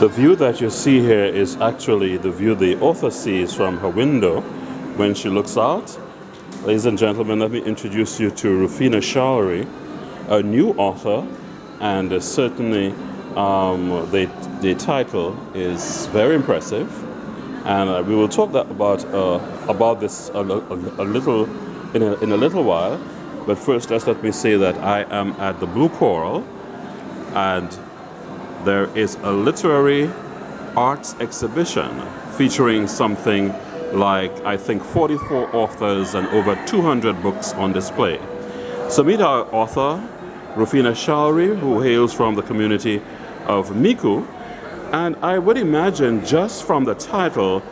The view that you see here is actually the view the author sees from her window when she looks out. Ladies and gentlemen, let me introduce you to Rufina Charlery, a new author, and certainly the title is very impressive, and we will talk about this a little in a little while. But first, just let me say that I am at the Blue Coral, and there is a literary arts exhibition featuring something like, I think, 44 authors and over 200 books on display. So meet our author, Rufina Charlery, who hails from the community of Miku. And I would imagine just from the title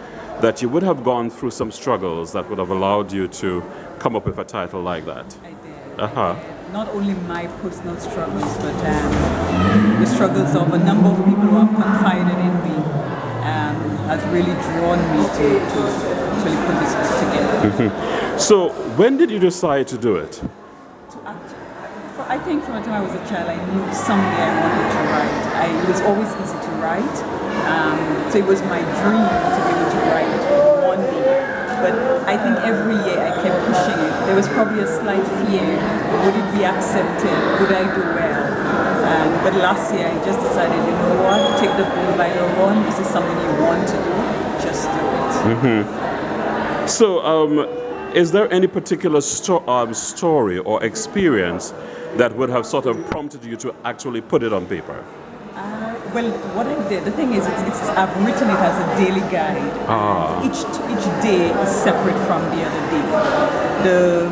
that you would have gone through some struggles that would have allowed you to come up with a title like that. I did. Uh-huh. Not only my personal struggles, but the struggles of a number of people who have confided in me has really drawn me to actually put this book together. So when did you decide to do it? I think from the time I was a child, I knew someday I wanted to write. It was always easy to write, so it was my dream to be able to write one day. But I think every year I kept pushing it. There was probably a slight fear. Would it be accepted? Would I do well? But last year I just decided, you know what, take the bull by the horn. This is something you want to do, just do it. So is there any particular story or experience that would have sort of prompted you to actually put it on paper? Well, what I did, the thing is, I've written it as a daily guide. Each day is separate from the other day.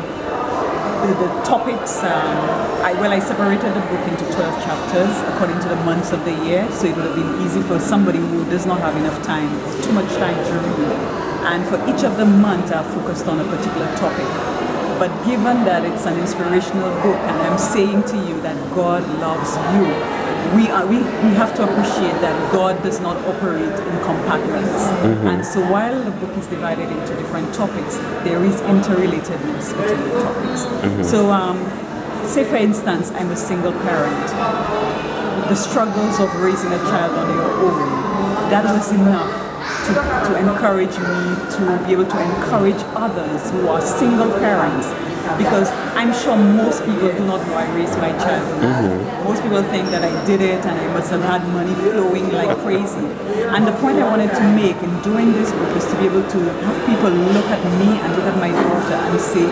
The topics, I separated the book into 12 chapters according to the months of the year, so it would have been easy for somebody who does not have enough time, too much time to read. And for each of the months, I focused on a particular topic. But given that it's an inspirational book, and I'm saying to you that God loves you, we have to appreciate that God does not operate in compartments. And so while the book is divided into different topics, there is interrelatedness between the topics. So say for instance, I'm a single parent. The struggles of raising a child on your own, that was enough to encourage me to be able to encourage others who are single parents, because I'm sure most people do not know I raised my child. Most people think that I did it and I must have had money flowing like crazy. And the point I wanted to make in doing this book is to be able to have people look at me and look at my daughter and say,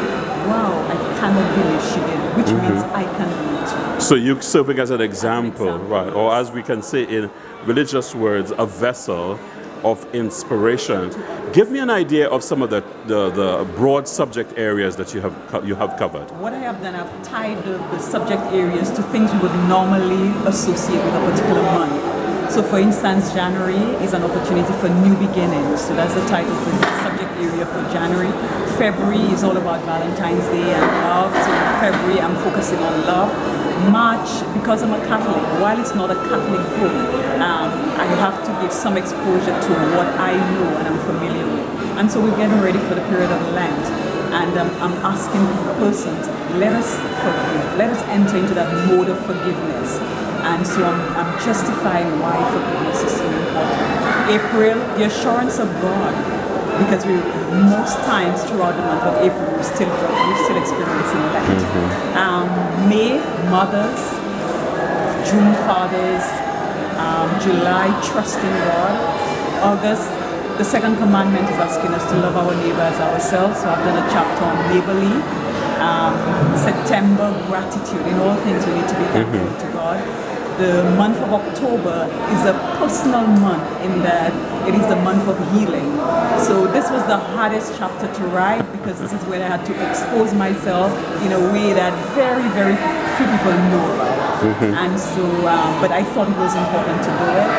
wow, I cannot believe she did it, which means I can do it too. So you're serving as an example, right? Or as we can say in religious words, a vessel of inspiration. Give me an idea of some of the broad subject areas that you have covered. What I have done, I've tied the subject areas to things we would normally associate with a particular month. So for instance, January is an opportunity for new beginnings. So that's the title for the subject area for January. February is all about Valentine's Day and love. So in February, I'm focusing on love. March, because I'm a Catholic, while it's not a Catholic book, I have to give some exposure to what I know and I'm familiar with. And so we're getting ready for the period of Lent. And I'm asking persons, let us forgive. Let us enter into that mode of forgiveness. And so I'm justifying why forgiveness is so important. April, the assurance of God. Because most times throughout the month of April, we're still experiencing Lent. May, mothers. June, fathers. July, trusting God. August, the second commandment is asking us to love our neighbor as ourselves. So I've done a chapter on neighborly. September, gratitude. In all things, we need to be thankful to God. The month of October is a personal month in that it is the month of healing. So this was the hardest chapter to write because this is where I had to expose myself in a way that very, very few people know about. And so, but I thought it was important to do it.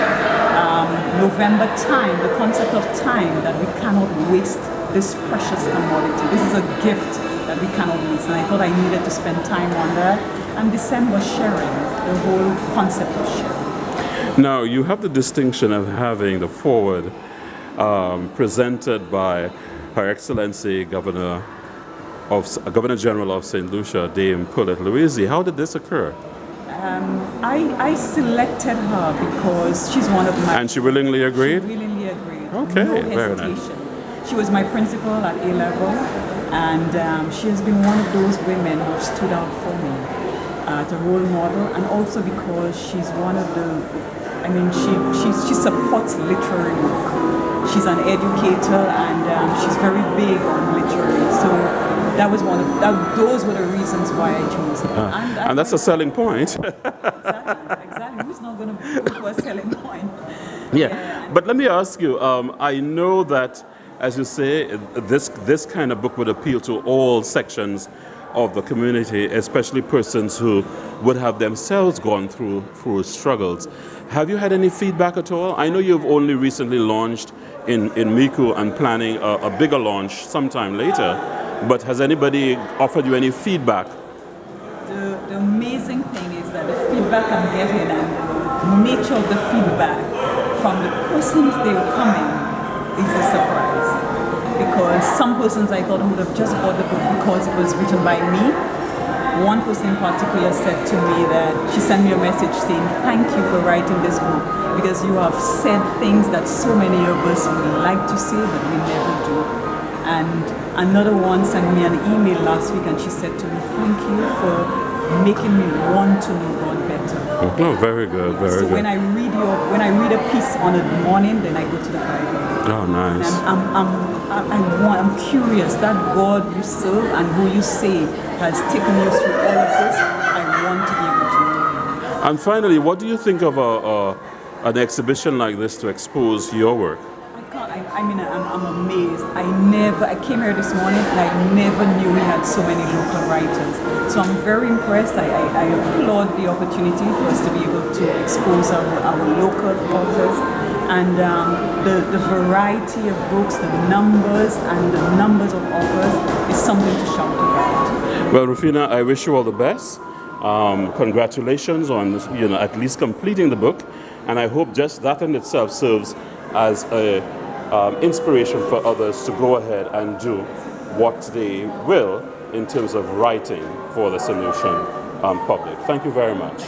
November, time, the concept of time, that we cannot waste this precious commodity. This is a gift that we cannot waste, and I thought I needed to spend time on that. And December, sharing, the whole concept of sharing. Now, you have the distinction of having the foreword presented by Her Excellency Governor General of St. Lucia, Dame Paulette Louise. How did this occur? I selected her because she's one of my... And she willingly agreed? She willingly agreed. Okay, no very hesitation. nice. She was my principal at A-level, and she has been one of those women who have stood out for me as a role model, and also because she's one of the... I mean, she supports literary work. She's an educator, and she's very big on literary. So that was those were the reasons why I chose her. And that's a selling point. Exactly. Who's not going to go for a selling point? Yeah. But let me ask you, I know that, as you say, this kind of book would appeal to all sections of the community, especially persons who would have themselves gone through struggles. Have you had any feedback at all? I know you've only recently launched in Miku and planning a bigger launch sometime later, but has anybody offered you any feedback? The amazing thing is that the feedback I'm getting and the nature of the feedback from the persons they were coming is a surprise. Because some persons I thought would have just bought the book because it was written by me. One person in particular said to me that she sent me a message saying, "Thank you for writing this book because you have said things that so many of us would like to say but we never do." And another one sent me an email last week and she said to me, "Thank you for making me want to know God better." Oh, very good, very good. So when I read a piece on a morning, then I go to the Bible. Oh, nice. I'm curious that God you serve and who you say has taken you through all of this. I want to be able to know Him. And finally, what do you think of an exhibition like this to expose your work? I'm amazed. I came here this morning and I never knew we had so many local writers. So I'm very impressed. I applaud the opportunity for us to be able to expose our local authors. And the variety of books, the numbers of authors is something to shout about. Well, Rufina, I wish you all the best. Congratulations on at least completing the book, and I hope just that in itself serves as a inspiration for others to go ahead and do what they will in terms of writing for the solution public. Thank you very much.